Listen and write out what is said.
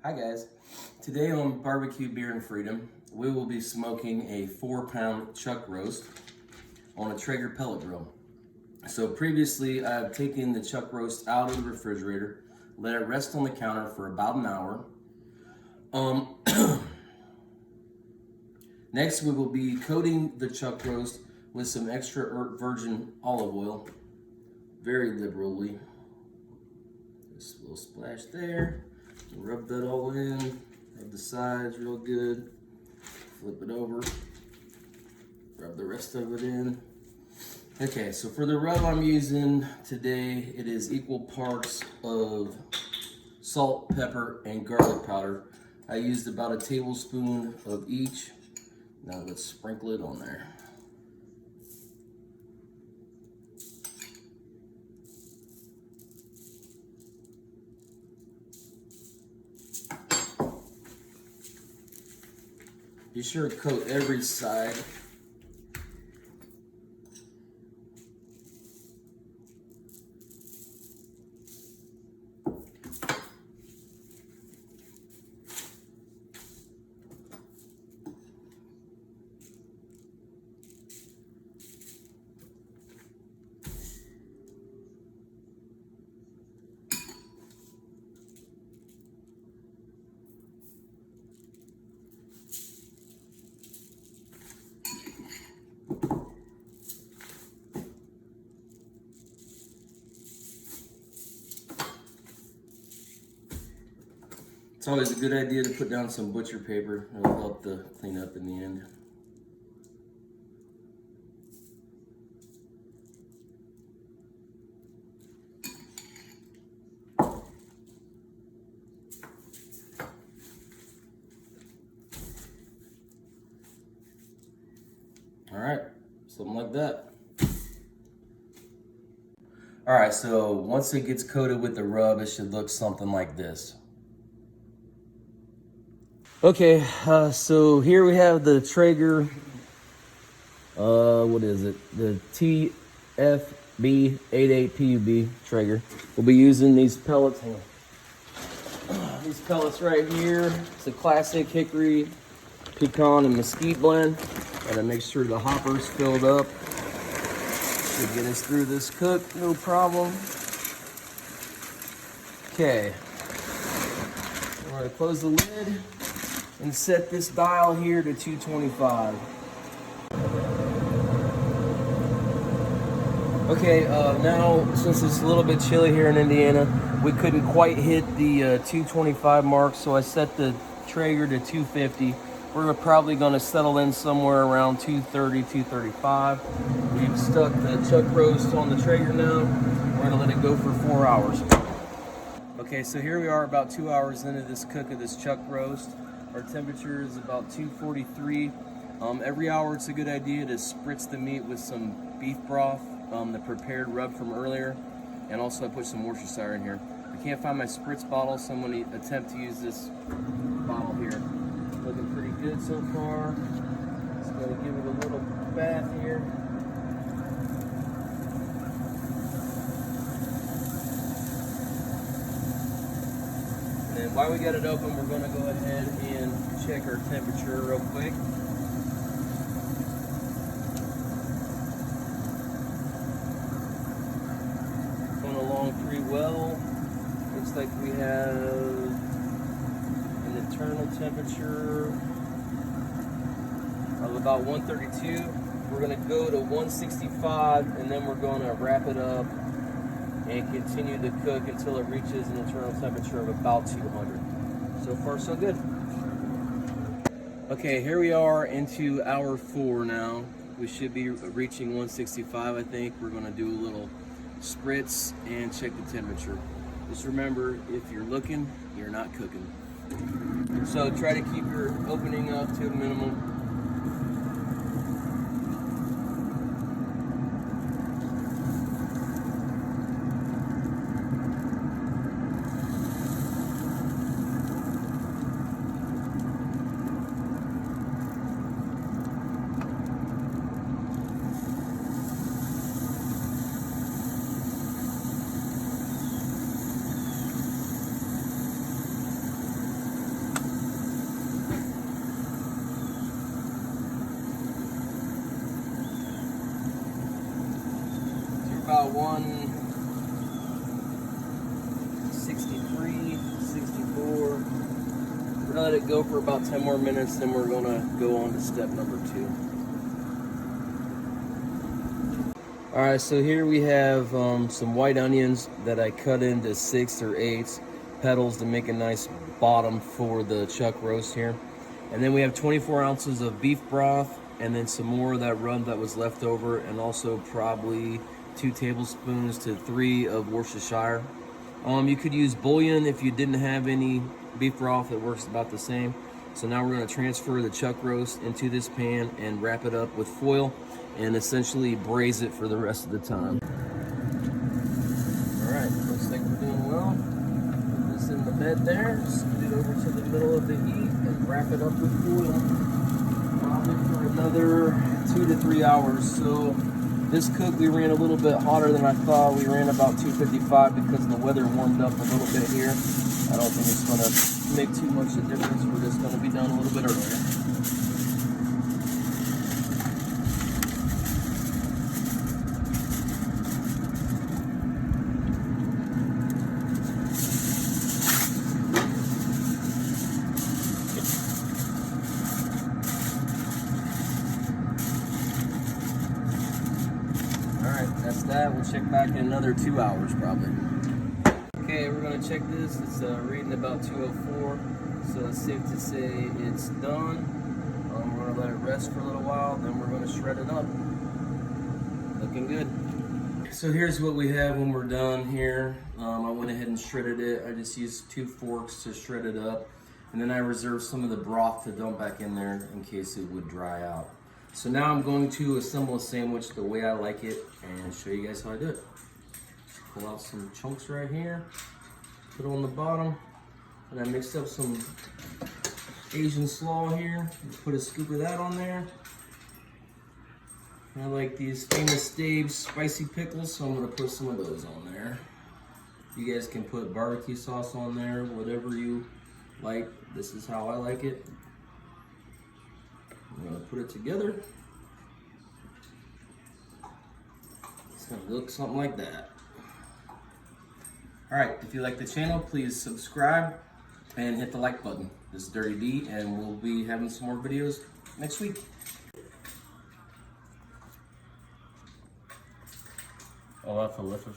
Hi guys, today on Barbecue Beer and Freedom, we will be smoking a 4-pound chuck roast on a Traeger pellet grill. So previously I've taken the chuck roast out of the refrigerator, let it rest on the counter for about an hour. Next we will be coating the chuck roast with some extra virgin olive oil, very liberally. Just a little splash there. Rub that all in, rub the sides real good, flip it over, rub the rest of it in. Okay, so for the rub I'm using today, it is equal parts of salt, pepper, and garlic powder. I used about a tablespoon of each. Now let's sprinkle it on there. Be sure to coat every side. It's always a good idea to put down some butcher paper. It'll help the clean up in the end. All right, something like that. All right, so once it gets coated with the rub, it should look something like this. Okay, so here we have the Traeger, what is it? The TFB88PUB Traeger. We'll be using these pellets. Hang on. These pellets right here. It's a classic hickory, pecan, and mesquite blend. Gotta make sure the hopper's filled up. Should get us through this cook, no problem. Okay, we're gonna close the lid and set this dial here to 225. Okay, now since it's a little bit chilly here in Indiana, we couldn't quite hit the 225 mark, so I set the Traeger to 250. We're probably gonna settle in somewhere around 230, 235. We've stuck the chuck roast on the Traeger now. We're gonna let it go for 4 hours. Okay, so here we are about 2 hours into this cook of this chuck roast. Our temperature is about 243. Every hour it's a good idea to spritz the meat with some beef broth, the prepared rub from earlier, and also I put some Worcestershire in here. I can't find my spritz bottle, so I'm going to attempt to use this bottle here. Looking pretty good so far. Just going to give it a little bath here. And while we got it open, we're going to go ahead and check our temperature real quick. Going along pretty well. Looks like we have an internal temperature of about 132. We're going to go to 165 and then we're going to wrap it up and continue to cook until it reaches an internal temperature of about 200. So far, so good. Okay, here we are into hour 4 now. We should be reaching 165, I think. We're gonna do a little spritz and check the temperature. Just remember, if you're looking, you're not cooking. So try to keep your opening up to a minimum. 163, 64. We're gonna let it go for about 10 more minutes, then we're gonna go on to step number 2. All right, so here we have some white onions that I cut into 6 or 8 petals to make a nice bottom for the chuck roast here. And then we have 24 ounces of beef broth, and then some more of that rub that was left over, and also probably 2 tablespoons to 3 of Worcestershire. You could use bouillon if you didn't have any beef broth. It works about the same. So now we're going to transfer the chuck roast into this pan and wrap it up with foil and essentially braise it for the rest of the time. All right, looks like we're doing well. Put this in the bed there, scoot it over to the middle of the heat, and wrap it up with foil. Probably for another 2 to 3 hours. So this cook, we ran a little bit hotter than I thought. We ran about 255 because the weather warmed up a little bit here. I don't think it's going to make too much of a difference. We're just going to be done a little bit earlier. That's that. We'll check back in another 2 hours probably. Okay, we're gonna check this. It's reading about 204, so it's safe to say it's done. We're gonna let it rest for a little while, then we're gonna shred it up. Looking good. So here's what we have when we're done here. I went ahead and shredded it. I just used 2 forks to shred it up, and then I reserved some of the broth to dump back in there in case it would dry out. So now I'm going to assemble a sandwich the way I like it and show you guys how I do it. Pull out some chunks right here, put it on the bottom, and I mixed up some Asian slaw here. Put a scoop of that on there. And I like these Famous Dave's spicy pickles, so I'm gonna put some of those on there. You guys can put barbecue sauce on there, whatever you like. This is how I like it. I'm gonna put it together. It's gonna look something like that. All right, if you like the channel, please subscribe and hit the like button. This is Dirty D, and we'll be having some more videos next week. Oh, that's delicious.